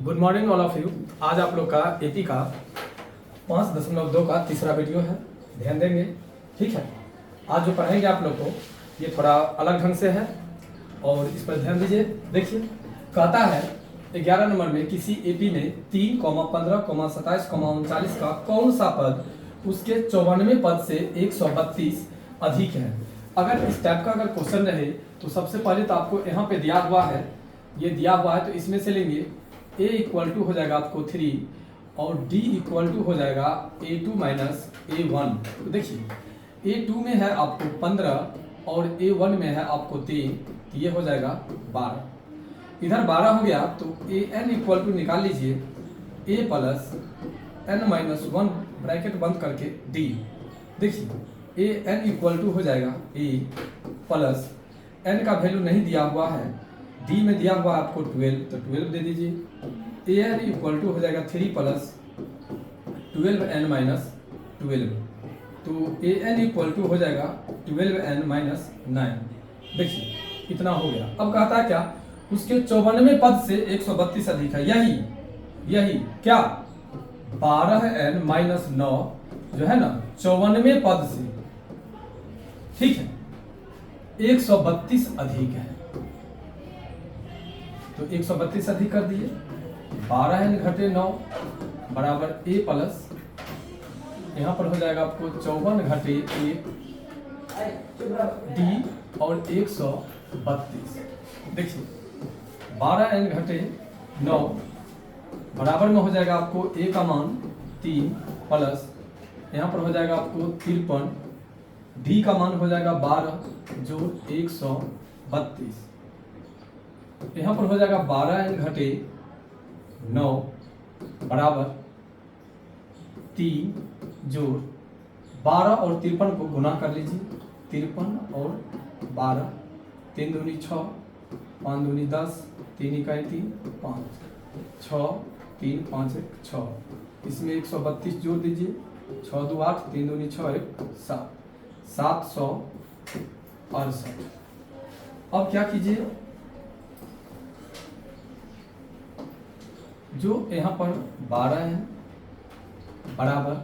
Good morning all of you. आज आप लोग का एपी का 5.2 का तीसरा वीडियो है, ध्यान देंगे। ठीक है, आज जो पढ़ाएंगे आप लोग को ये थोड़ा अलग ढंग से है और इस पर ध्यान दीजिए। देखिए, कहता है 11 नंबर में किसी एपी में 3, 15, 27, 39 का कौन सा पद उसके 94 पद से 132 अधिक है। अगर इस टाइप का अगर क्वेश्चन रहे तो सबसे पहले तो आपको यहाँ पे दिया हुआ है, ये दिया हुआ है तो इसमें से लेंगे a इक्वल टू हो जाएगा आपको 3 और d इक्वल टू हो जाएगा a2 माइनस a1। तो देखिए a2 में है आपको 15 और a1 में है आपको 3, तो ये हो जाएगा 12। इधर 12 हो गया तो an इक्वल टू निकाल लीजिए a plus n minus 1 bracket बंद करके d। देखिए an इक्वल टू हो जाएगा a प्लस n का वैल्यू नहीं दिया हुआ है, d में दिया हुआ आपको 12, तो 12 दे दीजिए। an इक्वल टू हो जाएगा 3 प्लस 12n माइनस 12, तो an इक्वल टू हो जाएगा 12n माइनस 9। देखिए इतना हो गया। अब कहता है क्या, उसके 94 पद से 132 अधिक है। यही क्या 12n माइनस 9 जो है ना 94 पद से, ठीक है, 132 अधिक है, तो 132 अधिक कर दिए। 12n घटे 9 बराबर a प्लस, यहाँ पर हो जाएगा आपको 54 घटे 1 d और 132। देखिए 12n घटे 9 बराबर में हो जाएगा आपको a का मान 3 प्लस, यहाँ पर हो जाएगा आपको 53, d का मान हो जाएगा 12 जो 132, यहाँ पर हो जाएगा 12n घटे 9 बराबर 3 जोड़ 12 और 53 को गुना कर लीजिए। 53 और 12, 3 दूनी 6, 5 दूनी 10, 3 इकाई 3, 5, 6, 3, 5, 1, 6, इसमें 132 जोड़ दीजिए। 6 2 8, 3 दूनी 6, 1 7, 768। अब क्या कीजिए, जो यहाँ पर 12 है बराबर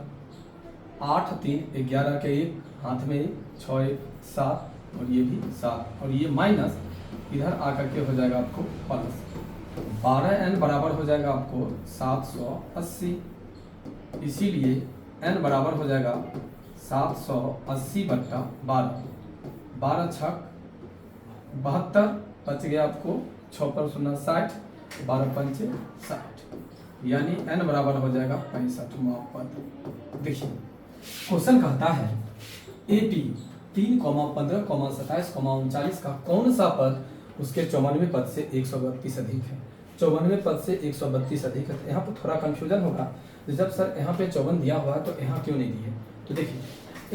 8 3 11 के 1 हाथ में 6 1 7 और ये भी 7 और ये माइनस इधर आकर के हो जाएगा आपको प्लस। 12n बराबर हो जाएगा आपको 780, इसीलिए n बराबर हो जाएगा 780 बट्टा 12, 12 छक 72, बच गया आपको 6 पर 0 60, 12 पंचे 60, यानी n बराबर हो जाएगा 65वां पद। देखिए क्वेश्चन कहता है एपी 3, 15, 27, 39 का कौन सा पद उसके 94 पद से 132 अधिक है। 94 पद से 132 अधिक है, तो यहाँ पर थोड़ा कंफ्यूजन होगा, जब सर यहाँ पे 54 दिया हुआ है तो यहाँ क्यों नहीं दिए। तो देखिए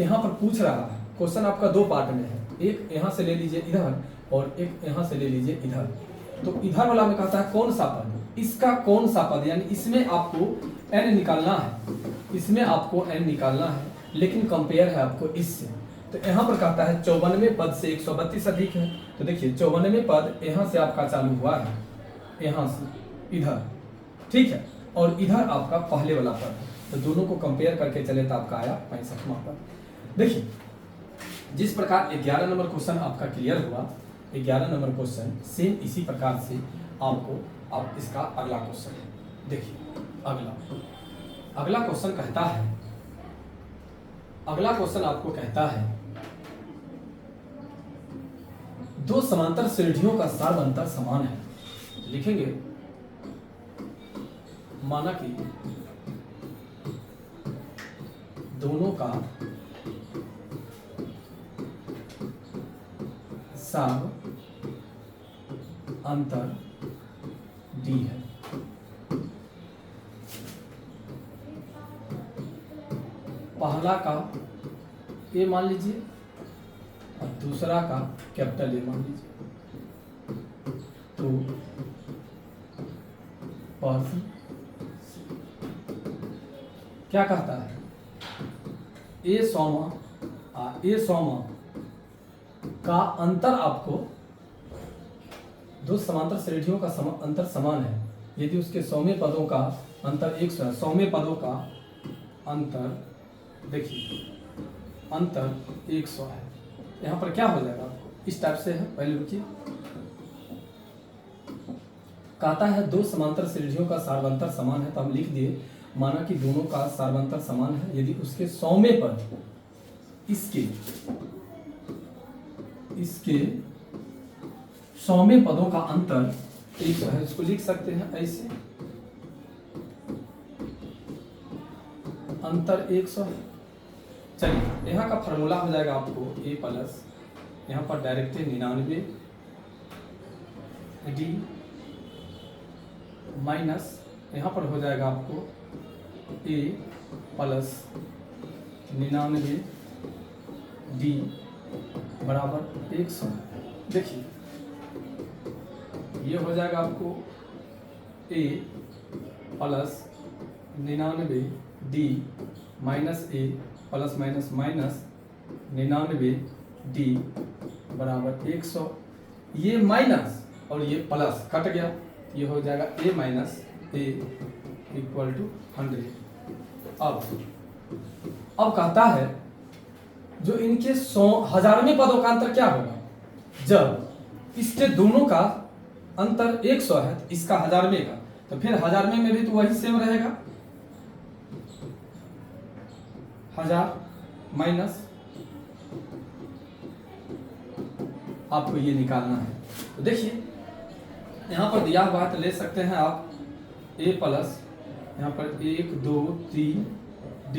यहाँ पर पूछ रहा है, क्वेश्चन आपका 2 पार्ट में है, एक यहाँ से ले लीजिए इधर और एक यहाँ से ले लीजिए इधर। तो इधर वाला में कहता है कौन सा पद, इसका कौन सा पद, यानी इसमें आपको n निकालना है, इसमें आपको n निकालना है, लेकिन कंपेयर है आपको इससे। तो यहाँ पर कहता है 94 पद से 132 अधिक है, तो देखिए 94 पद यहाँ से आपका चालू हुआ है, यहाँ से इधर, ठीक है, और इधर आपका पहले वाला पद है, तो दोनों को कंपेयर करके चले तो आपका आया 65वां पद। देखिए जिस प्रकार 11 नंबर क्वेश्चन आपका क्लियर हुआ, 11 नंबर क्वेश्चन सेम इसी प्रकार से आपको अब इसका अगला क्वेश्चन है। देखिए अगला क्वेश्चन कहता है, अगला क्वेश्चन आपको कहता है 2 समांतर श्रेणियों का सार अंतर समान है। लिखेंगे माना कि दोनों का सार अंतर d है। पहला का a मान लीजिए और दूसरा का कैपिटल A मान लीजिए। तो पद क्या कहता है, a सौमा का अंतर आपको, दो समांतर श्रेणियों का अंतर समान है, यदि उसके 100वें पदों का अंतर 100 है, 100वें पदों का अंतर, देखिए अंतर 100 है, यहाँ पर क्या हो जाएगा आपको इस टाइप से है। पहले रुकिए, कहता है दो समांतर श्रेणियों का सार्वंतर समान है, तो हम लिख दिए माना कि दोनों का सार्वंतर समान है यदि उसके 100वें पद इसके 100वें पदों का अंतर 100 है। इसको लिख सकते हैं ऐसे, अंतर 100 है। चलिए यहाँ का फॉर्मूला हो जाएगा आपको a प्लस, यहाँ पर डायरेक्ट 99 d माइनस, यहाँ पर हो जाएगा आपको a प्लस 99 d बराबर 100। देखिए ये हो जाएगा आपको a plus 99 d minus a plus minus minus 99 d बराबर 100। ये माइनस और ये प्लस कट गया, ये हो जाएगा a minus a equal to 100। अब कहता है जो इनके 100,000वें पदों का अंतर क्या होगा, जब इसके दोनों का अंतर 100 है तो इसका 1000वें का, तो फिर 1000वें में भी तो वही सेम रहेगा, 1000 माइनस, आपको ये निकालना है। तो देखिए यहाँ पर दिया हुआ है तो ले सकते हैं आप a प्लस, यहाँ पर 1 2 3 d,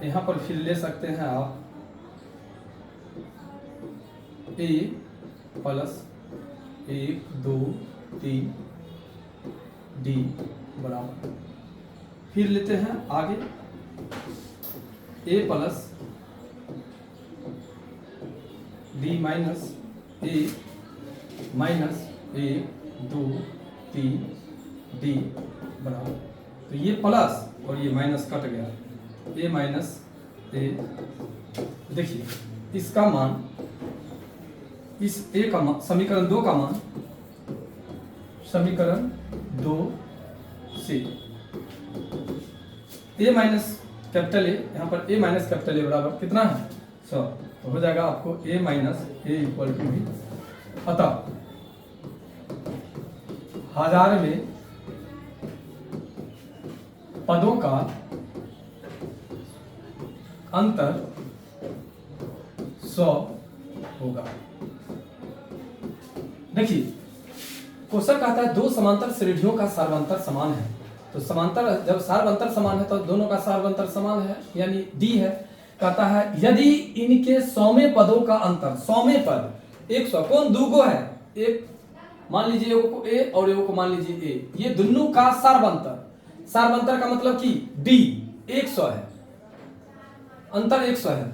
यहाँ पर फिर ले सकते हैं आप a प्लस 1 2 3 d बराबर, फिर लेते हैं आगे a plus d minus a minus 1 2 3 d बराबर, तो ये प्लस और ये माइनस कट गया, a माइनस a। देखिए इसका मान, इस a का मान, समीकरण 2 का मान, समीकरण 2 से a माइनस कैपिटल A, यहाँ पर a माइनस कैपिटल A बराबर कितना है 100, तो हो जाएगा आपको a minus a equal to भी, अतः 1000वें पदों का अंतर 100 होगा। देखिए क्वेश्चन कहता है दो समांतर श्रेणियों का सार्वंतर समान है, तो समांतर जब सार्वंतर समान है तो दोनों का सार्वंतर समान है यानी d है। कहता है यदि इनके 100वें पदों का अंतर, 100वें पद 100, कौन दूगो है, एक मान लीजिए एक को a और एक को मान लीजिए a, ये दोनों का सार्वंतर, सार्वंतर का मतलब कि d 100 है, अंतर 100 है,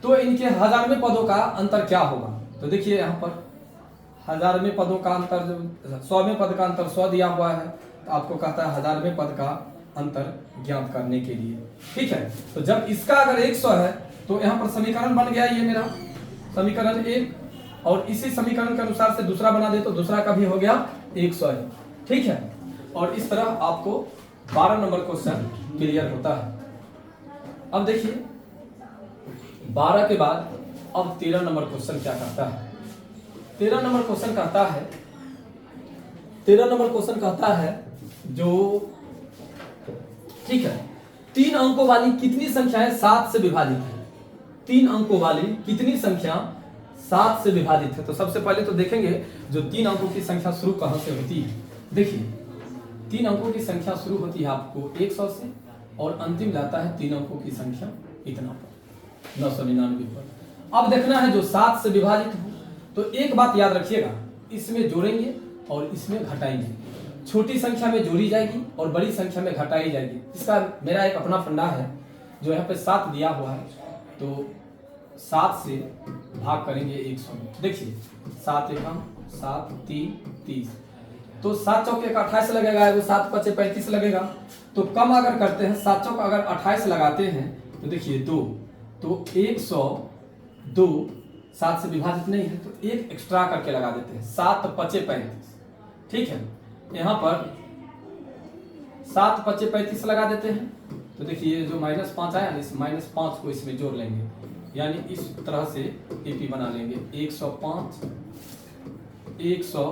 तो इनके 1000वें पदों का अंतर क्या होगा। तो देखिए यहाँ पर 1000वें पदों का अंतर, जब 100वें पद का अंतर 100 दिया हुआ है तो आपको कहता है 1000वें पद का अंतर ज्ञात करने के लिए, ठीक है। तो जब इसका अगर 100 है तो यहाँ पर समीकरण बन गया ये मेरा समीकरण 1, और इसी समीकरण के अनुसार से दूसरा बना दे तो दूसरा का भी हो गया 100 है, ठीक है। और इस तरह आपको 12 नंबर क्वेश्चन क्लियर होता है। अब देखिए 12 के बाद अब 13 नंबर क्वेश्चन क्या कहता है। 13 नंबर क्वेश्चन कहता है, 13 नंबर क्वेश्चन कहता है जो, ठीक है, 3 अंकों वाली कितनी संख्याएं 7 से विभाजित है, 3 अंकों वाली कितनी संख्या 7 से विभाजित है। तो सबसे पहले तो देखेंगे जो 3 अंकों की संख्या शुरू कहां से होती है। देखिए 3 अंकों की संख्या शुरू होती है आपको 100 से और अंतिम लाता है 3 अंकों की संख्या इतना पर 999 पर। अब देखना है जो 7 से विभाजित हो, तो एक बात याद रखिएगा, इसमें जोड़ेंगे और इसमें घटाएंगे, छोटी संख्या में जोड़ी जाएगी और बड़ी संख्या में घटाई जाएगी। इसका मेरा एक अपना फंडा है, जो यहाँ पे 7 दिया हुआ है तो 7 से भाग करेंगे 100 में। देखिए 7 एकम 7 3 30, तो 7 चौके का 28 लगेगा, वो 7 पचे 35 लगेगा। तो कम अगर करते हैं 7 चौक अगर 28 लगाते हैं तो देखिए 2, तो 102 7 से विभाजित नहीं है तो एक एक्स्ट्रा करके लगा देते हैं, 7 पचे 35, ठीक है। यहाँ पर 7 पच्चे 35 लगा देते हैं। तो देखिए जो -5 आया ना, इस -5 को इसमें जोड़ लेंगे, यानी इस तरह से एपी बना लेंगे। 105 100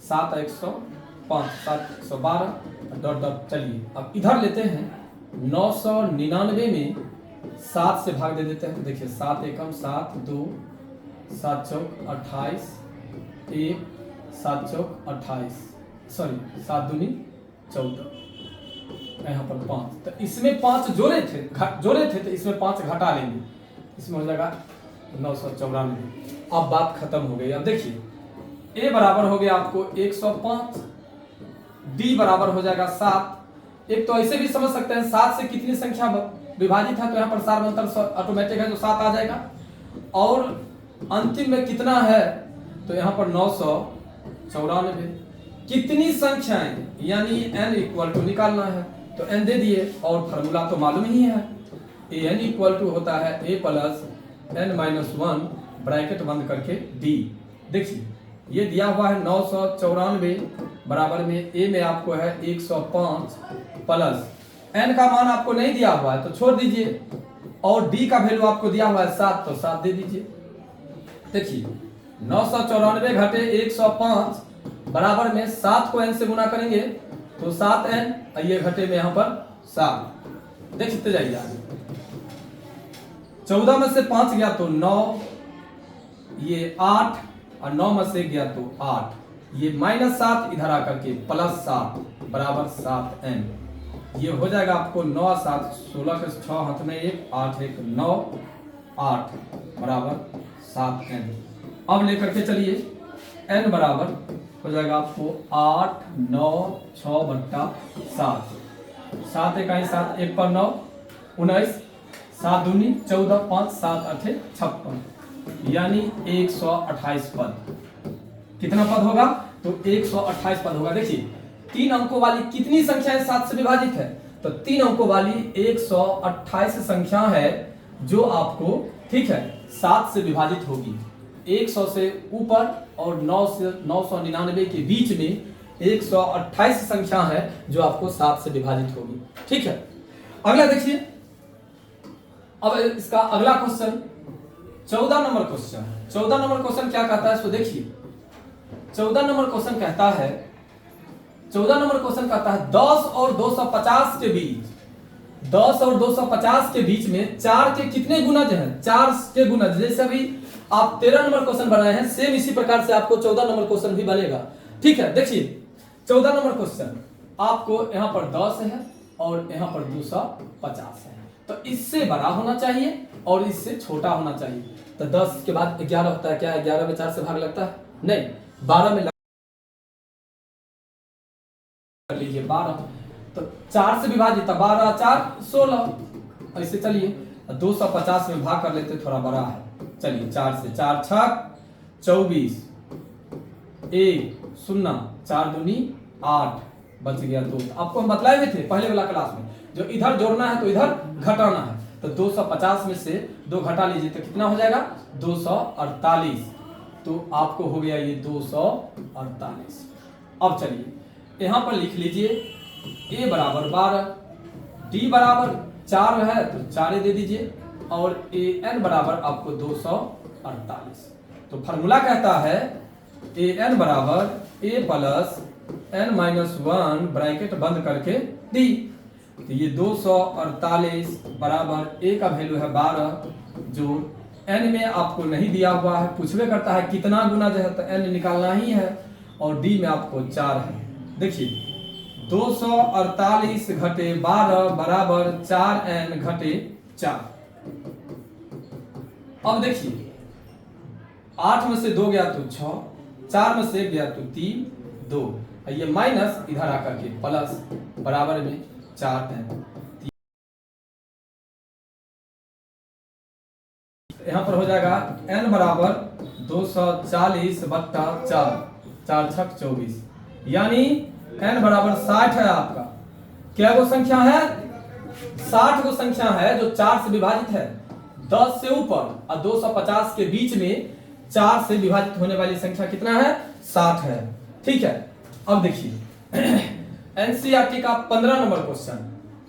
7 105 7 112 डॉट डॉट। चलिए अब इधर लेते हैं 999 में 7 से भाग दे देते हैं। तो देखिए 7 एकम 7 2 7 चौक 28 1 7 चौक 28 सॉरी 7 दूनी 14, यहाँ पर 5। तो इसमें 5 जोड़े थे तो इसमें 5 घटा लेंगे, इसमें हो जाएगा 994। अब बात खत्म हो गई। अब देखिए ए बराबर हो गया आपको 105, डी बराबर हो जाएगा 7। एक तो ऐसे भी समझ सकते हैं 7 से कितनी संख्या विभाजित है, तो यहाँ पर सार्वंतर ऑटोमेटिक है जो 7 आ जाएगा। और अंतिम में कितना है, तो यहाँ पर 994। कितनी संख्याएं, यानी n इक्वल टू निकालना है, तो n दे दिए और फार्मूला तो मालूम ही है। an इक्वल टू होता है a प्लस n-1 ब्रैकेट बंद करके d। देखिए ये दिया हुआ है 994 बराबर में a में आपको है 105 प्लस n का मान आपको नहीं दिया हुआ है तो छोड़ दीजिए, और d का वैल्यू आपको दिया हुआ है 7 तो 7 दे दीजिए। देखिए 994 घटे 105 बराबर में 7 को n से गुना करेंगे तो 7n, ये घटे में यहाँ पर 7। देखते जाइए आगे। 14 में से 5 गया तो 9, ये 8, और 9 में से गया तो 8, ये -7 इधर आकर के +7 बराबर 7n। ये हो जाएगा आपको 9 7 16 के 6 हाथ में 1 8 1 9 8 बराबर 7n। अब लेकर के चलिए n बराबर हो जाएगा आपको 8 9 6 बट्टा 7, 7 इकाई 7 1 पर 9 19, 7 दूनी 14 5 7 8 56, यानी 128 पद। कितना पद होगा, तो 128 पद होगा। देखिए 3 अंकों वाली कितनी संख्या है 7 से विभाजित है, तो 3 अंकों वाली 128 संख्या है जो आपको ठीक है 7 से विभाजित होगी। 100 से ऊपर और 9 से 999 के बीच में 128 संख्या है जो आपको 7 से विभाजित होगी। ठीक है, अगला देखिए। अब इसका अगला question 14 number question. 14 number question क्या कहता है, इसको देखिए। 14 नंबर क्वेश्चन कहता है 10 और 250 के बीच, 10 और 250 के बीच में 4 के कितने गुणज हैं, 4 के गुणज। जैसे अभी आप 13 नंबर क्वेश्चन बनाए हैं, सेम इसी प्रकार से आपको 14 नंबर क्वेश्चन भी बनेगा। ठीक है, देखिए 14 नंबर क्वेश्चन आपको यहाँ पर 10 है और यहाँ पर 250 है, तो इससे बड़ा होना चाहिए और इससे छोटा होना चाहिए। तो 10 के बाद 11 होता है, क्या 11 में 4 से भाग लगता है, नहीं 12 में कर लीजिए 12, तो 4 से विभाजित 12 4 16। ऐसे चलिए 250 में भाग कर लेते, थोड़ा बड़ा है। चलिए 4 से 4 6 24 1 0 4 दूनी 8 बच गया 2। आपको हम बतलाए हुए थे पहले वाला क्लास में, जो इधर जोड़ना है तो इधर घटाना है। तो 250 में से 2 घटा लीजिए तो कितना हो जाएगा 248। तो आपको हो गया ये 248। अब चलिए यहाँ पर लिख लीजिए a बराबर 12, d बराबर 4 है तो 4 दे दीजिए, और an बराबर आपको 248। तो फार्मूला कहता है an बराबर a प्लस n-1 ब्रैकेट बंद करके d। तो ये 248 बराबर a का वैल्यू है 12, जो n में आपको नहीं दिया हुआ है, पूछवे करता है कितना गुना जो है, तो n निकालना ही है, और d में आपको 4 है। देखिए 248 घटे 12 बराबर 4n घटे 4। अब देखिए 8 में से 2 गया तो 6, 4 में से 1 गया तो 3 2, ये माइनस इधर आकर के प्लस बराबर में 4n। यहाँ पर हो जाएगा n बराबर 240 बट्टा 4, 4 छक 24, यानी n बराबर 60 है आपका। क्या वो संख्या है, 60 वो संख्या है जो 4 से विभाजित है। 10 से ऊपर और 250 के बीच में 4 से विभाजित होने वाली संख्या कितना है, 60 है। ठीक है, अब देखिए एनसीईआरटी का 15 नंबर क्वेश्चन।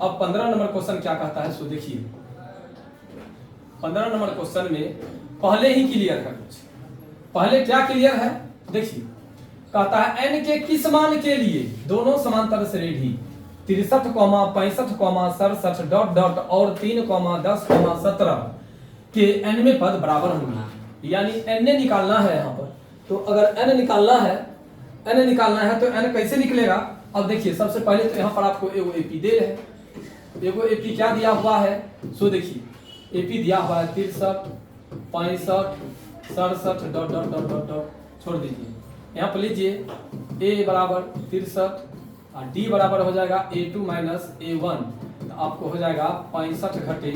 अब 15 नंबर क्वेश्चन क्या कहता है, सो देखिए 15 नंबर क्वेश्चन में पहले ही क्लियर है कुछ। पहले क्या क्लियर है देखिए, कहता है n के किस मान के लिए दोनों समांतर श्रेणी 63, 65, 67 डॉट डॉट और 3, 10, 17 के nवें पद बराबर होंगे। यानी n निकालना है यहाँ पर। तो अगर n निकालना है तो n कैसे निकलेगा। अब देखिए सबसे पहले तो यहाँ पर आपको एगो एपी दे है, एगो एपी क्या दिया हुआ है, सो देखिए एपी दिया हुआ है 63, 65, 67 dot dot dot dot dot छोड़ दीजिए। यहाँ पर लीजिए a बराबर 63 और d बराबर हो जाएगा a2 माइनस a1, तो आपको हो जाएगा 65 घटे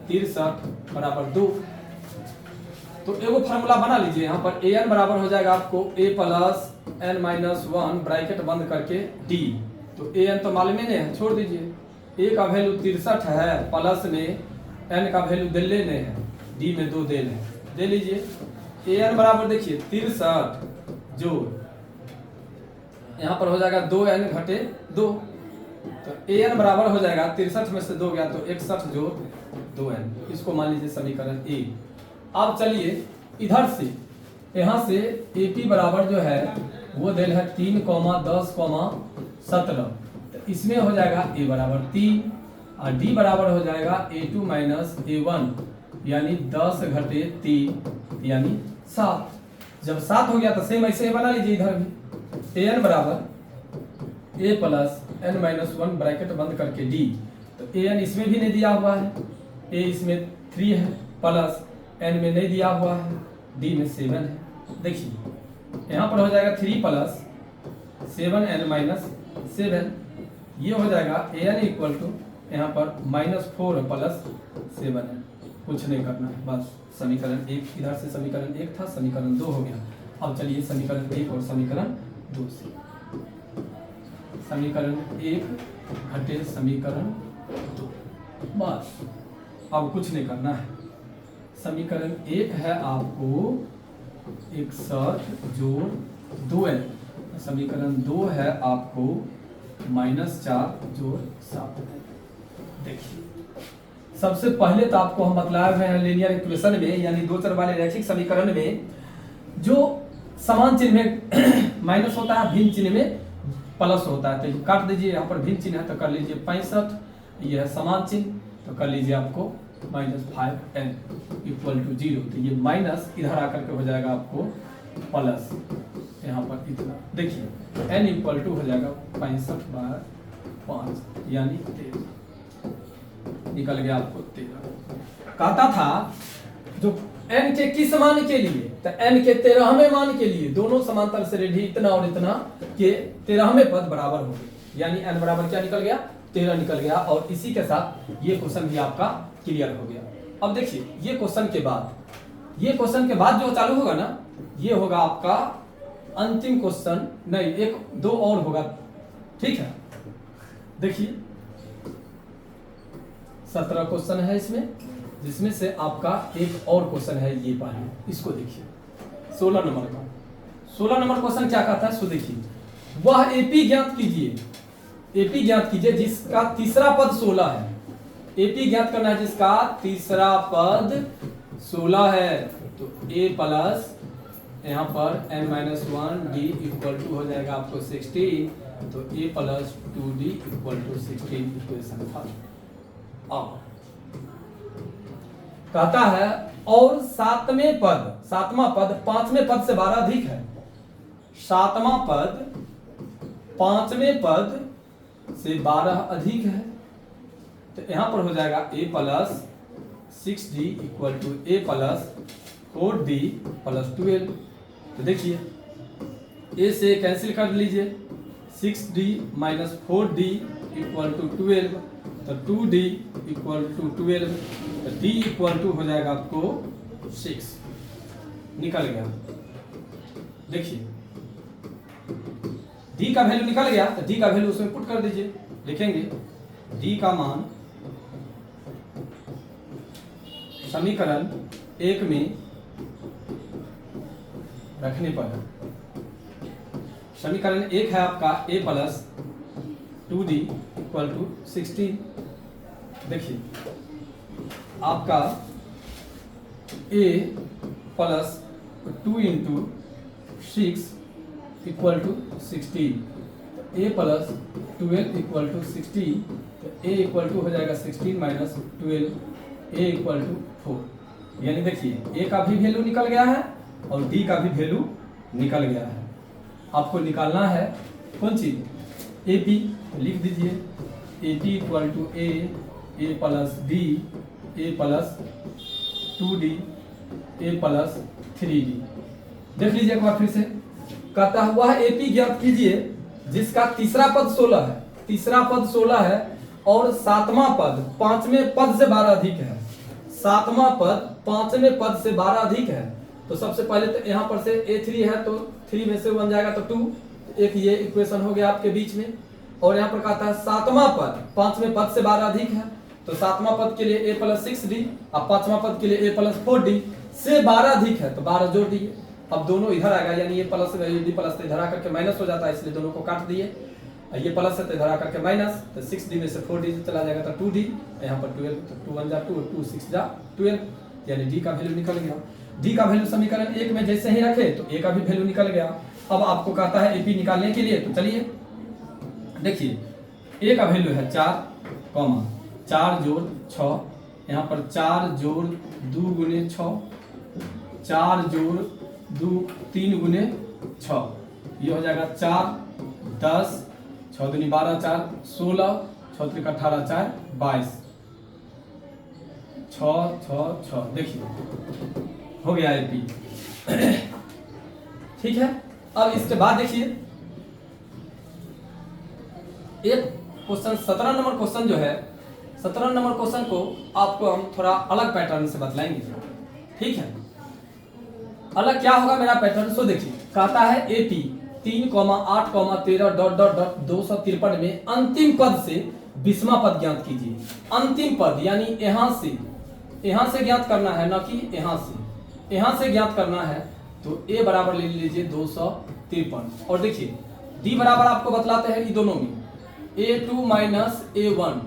63 बराबर 2। तो एगो फार्मूला बना लीजिए। यहाँ पर an बराबर हो जाएगा आपको a plus n minus 1 bracket बंद करके d। तो an तो मालूम ही नहीं है, छोड़ दीजिए। a का वैल्यू 63 है, प्लस में n का वैल्यू दे लेने हैं, d में 2 देल है, दे लीजिए। an बराबर देखिए 63 जो यहाँ पर हो जाएगा 2n घटे 2, तो an बराबर हो जाएगा 63 में से 2 गया तो 61 जो 2n। इसको मान लीजिए समीकरण ए। अब चलिए इधर से यहाँ से AP बराबर जो है वो देल है 3, 10, 17, तो इसमें हो जाएगा a बराबर 3 और d बराबर हो जाएगा a2 माइनस a1 यानी 10 घटे 3 यानी 7। जब 7 हो गया तो सेम ऐसे ही बना लीजिए इधर भी an बराबर a plus n minus 1 bracket बंद करके d। तो an इसमें भी नहीं दिया हुआ है, a इसमें 3 है, प्लस n में नहीं दिया हुआ है, d में 7 है। देखिए यहाँ पर हो जाएगा 3 प्लस 7n माइनस 7, ये हो जाएगा an इक्वल टू यहाँ पर -4 प्लस 7n। कुछ नहीं करना है, बस समीकरण 1 इधर से समीकरण 1 था, समीकरण 2 हो गया। अब चलिए समीकरण 1 और समीकरण 2 से, समीकरण 1 घटे समीकरण 2, बस अब कुछ नहीं करना है। समीकरण 1 है आपको 61 जोड़ 2n, समीकरण 2 है आपको -4 जोड़ 7। देखिए सबसे पहले तो आपको हम बतलाए हुए हैं लीनियर इक्वेशन में यानी दो चर वाले रैखिक समीकरण में जो समान चिन्ह में माइनस होता है, भिन्न चिन्ह में प्लस होता है। तो काट दीजिए, यहाँ पर भिन्न चिन्ह है तो कर लीजिए 65, यह है समान चिन्ह तो कर लीजिए आपको -5n इक्वल टू 0। तो ये माइनस इधर आकर के हो जाएगा आपको प्लस, यहाँ पर इतना देखिए n इक्वल टू हो जाएगा 65/5 यानी 13, निकल गया आपको 13। कहता था जो n के किस मान के लिए, तो n के 13वें मान के लिए दोनों समांतर श्रेणी इतना और इतना के 13वें पद बराबर हो गए, यानी n बराबर क्या निकल गया 13 निकल गया। और इसी के साथ ये क्वेश्चन भी आपका क्लियर हो गया। अब देखिए ये क्वेश्चन के बाद जो चालू होगा ना, ये होगा आपका अंतिम क्वेश्चन, नहीं 1-2 और होगा, ठीक है। देखिए 17 क्वेश्चन है इसमें, जिसमें से आपका एक और क्वेश्चन है ये पानी, इसको देखिए 16 नंबर का। 16 नंबर क्वेश्चन क्या कहता है, सो देखिए वह एपी ज्ञात कीजिए जिसका तीसरा पद 16 है। एपी ज्ञात करना है जिसका तीसरा पद 16 है। तो a प्लस यहाँ पर n-1 d इक्वल टू हो जाएगा आपको 16, तो a plus 2d equal to 16 equation था। अब कहता है और सातवां पद 5वें पद से 12 अधिक है। सातवां पद 5वें पद से 12 अधिक है, तो यहां पर हो जाएगा a plus 6d equal to a plus 4d plus 12। तो देखिए a से कैंसिल कर लीजिए, 6d minus 4d equal to 12, तो 2d इक्वल टू 12, तो d इक्वल टू हो जाएगा आपको 6, निकल गया। देखिए d का वैल्यू निकल गया, तो d का वैल्यू उसमें पुट कर दीजिए, लिखेंगे d का मान समीकरण 1 में रखने पर समीकरण 1 है आपका a plus 2d equal to 16। देखिए आपका a plus 2 into 6 equal to 16, a plus 12 equal to 16, तो a इक्वल टू हो जाएगा 16 माइनस 12, a इक्वल टू 4। यानी देखिए a का भी वैल्यू निकल गया है और d का भी वैल्यू निकल गया है। आपको निकालना है कौन चीज, AP, लिख दीजिए AP equal to a plus d, a plus 2d, a plus 3d। देख लीजिए एक बार फिर से, कहता हुआ है AP ज्ञात कीजिए जिसका तीसरा पद 16 है, तीसरा पद 16 है और सातवां पद पांचवें पद से 12 अधिक है, सातवां पद पांचवें पद से 12 अधिक है। तो सबसे पहले तो यहाँ पर से a3 है तो 3 में से बन जाएगा तो 2, एक ये इक्वेशन हो गया आपके बीच में। और यहाँ पर कहता है सातवां पद पांचवें पद से 12 अधिक है, तो सातवां पद के लिए a प्लस 6d और पांचवां पद के लिए a प्लस 4d से 12 अधिक है तो 12 जोड़ दिए। अब दोनों इधर आएगा, यानी ये प्लस डी प्लस इधर आकर के माइनस हो जाता है, इसलिए दोनों को काट दिए। ये प्लस है तो इधर आकर के माइनस, तो 6d में से 4d चला जाएगा तो 2d, यहाँ पर 12, तो 2 1 जा 2, 2 6 जा 12, यानी d का वैल्यू निकल गया। d का वैल्यू समीकरण 1 में जैसे ही रखे तो a का भी वैल्यू निकल गया। अब आपको कहता है AP निकालने के लिए, तो चलिए देखिए a का वैल्यू है 4, 4 जोड़ 6, यहाँ पर 4 जोड़ 2 गुने 6, 4 जोड़ 2 3 गुने 6, ये हो जाएगा 4 10, 6 दूनी 12, 4 16, 6 त्रिक 18, 4 22, 6 6 6। देखिए हो गया AP। ठीक है, अब इसके बाद देखिए एक क्वेश्चन 17 नंबर क्वेश्चन जो है, 17 नंबर क्वेश्चन को आपको हम थोड़ा अलग पैटर्न से बतलाएंगे। ठीक है, अलग क्या होगा मेरा पैटर्न, सो देखिए कहता है AP 3, 8, 13 डॉट डॉट डॉट 253 में अंतिम पद से 20वां पद ज्ञात कीजिए। अंतिम पद यानी यहां से ज्ञात करना है, ना कि यहां से ज्ञात करना है। तो a बराबर ले लीजिए 253, और देखिए d बराबर आपको बतलाते हैं कि दोनों में a2 माइनस a1,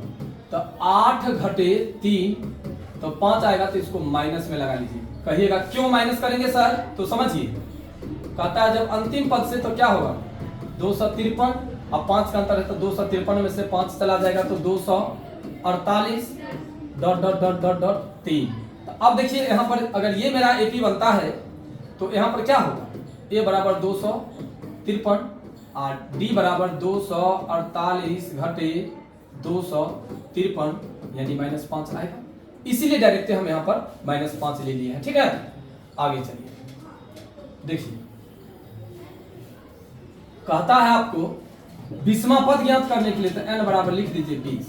तो 8 घटे 3 तो 5 आएगा, तो इसको माइनस में लगा लीजिए। कहिएगा क्यों माइनस करेंगे सर, तो समझिए कहता है जब अंतिम पद से तो क्या होगा 253, अब 5 का अंतर है तो 253 में से 5 चला जाएगा तो 248 dot dot dot dot dot 3। तो अब देखिए यहाँ पर अगर ये मेरा AP बनता है तो यहाँ पर क्या होगा, a बराबर 253 और d बराबर 248 घटे 253 यानी -5 आएगा, इसीलिए डायरेक्ट हम यहाँ पर -5 ले लिए हैं। ठीक है, आगे चलिए देखिए कहता है आपको 20वां पद ज्ञात करने के लिए, तो n बराबर लिख दीजिए 20।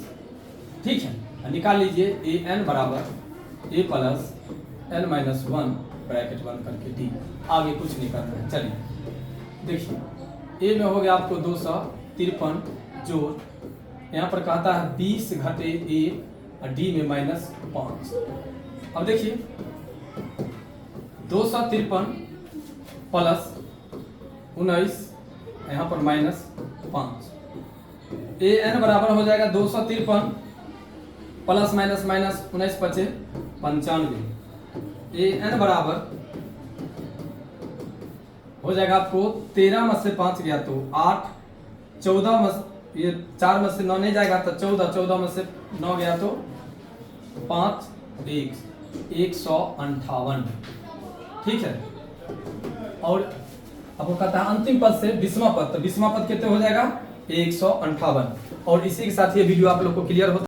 ठीक है, निकाल लीजिए an बराबर a plus n minus 1 bracket 1 करके d, आगे कुछ नहीं करना है। चलिए देखिए a में हो गया आपको 253 जोड़, यहाँ पर कहता है 20 घटे a और d में -5। अब देखिए 253 प्लस 19, यहाँ पर -5, an बराबर हो जाएगा 253 प्लस माइनस माइनस 19 पचे 95, an बराबर हो जाएगा आपको 13 में से 5 गया तो 8, 14 में ये 4 में से 9 नहीं जाएगा तो 14, 14 में से 9 गया तो 5 158। ठीक है, और आपको कहता है अंतिम पद से 20वां पद, तो 20वां पद कितने हो जाएगा 158। और इसी के साथ ये वीडियो आप लोग को क्लियर होता है।